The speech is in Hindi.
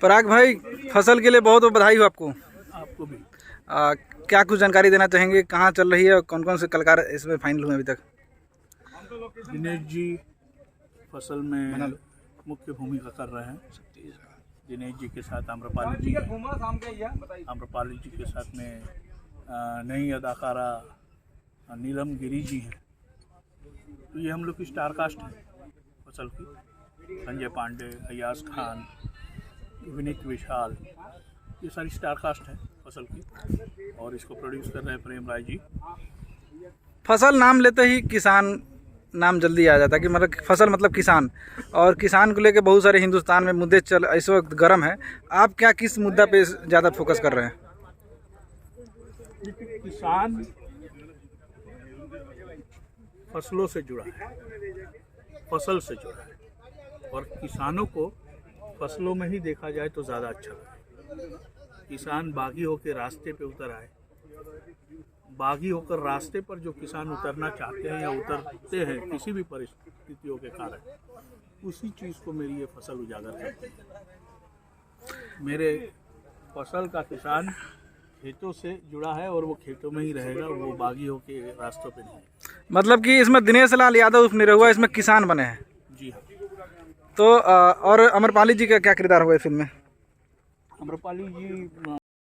पराग भाई, फसल के लिए बहुत बहुत बधाई हो आपको। आपको भी। क्या कुछ जानकारी देना चाहेंगे, कहाँ चल रही है और कौन कौन से कलाकार इसमें फाइनल हुए अभी तक? दिनेश जी फसल में मुख्य भूमिका कर रहे हैं। दिनेश जी के साथ आम्रपाली जी हैं। आम्रपाली जी के साथ में नई अदाकारा नीलम गिरी जी हैं। तो ये हम लोग की स्टार कास्ट है फसल की। संजय पांडे, अयाज खान, विनीत विशाल, ये सारी स्टार कास्ट है फसल की। और इसको प्रोड्यूस कर रहे हैं प्रेम राय जी। फसल नाम लेते ही किसान नाम जल्दी आ जाता है कि मतलब फसल मतलब किसान, और किसान को लेकर बहुत सारे हिंदुस्तान में मुद्दे चल इस वक्त गर्म है। आप क्या किस मुद्दा पे ज़्यादा फोकस कर रहे हैं? किसान फसलों से जुड़ा है, फसल से जुड़ा है, और किसानों को फसलों में ही देखा जाए तो ज़्यादा अच्छा लगेगा। किसान बागी होकर रास्ते पे उतर आए। बागी होकर रास्ते पर जो किसान उतरना चाहते हैं या उतरते हैं किसी भी परिस्थितियों के कारण, उसी चीज़ को मेरी ये फसल उजागर करती है। मेरे फसल का किसान खेतों से जुड़ा है और वो खेतों में ही रहेगा, वो बागी होके रास्तों पे नहीं। मतलब कि इसमें दिनेश लाल यादव उर्फ निरहुआ इसमें किसान बने हैं। जी हाँ। तो और अमरपाली जी का क्या किरदार हुआ है फिल्म में? आम्रपाली जी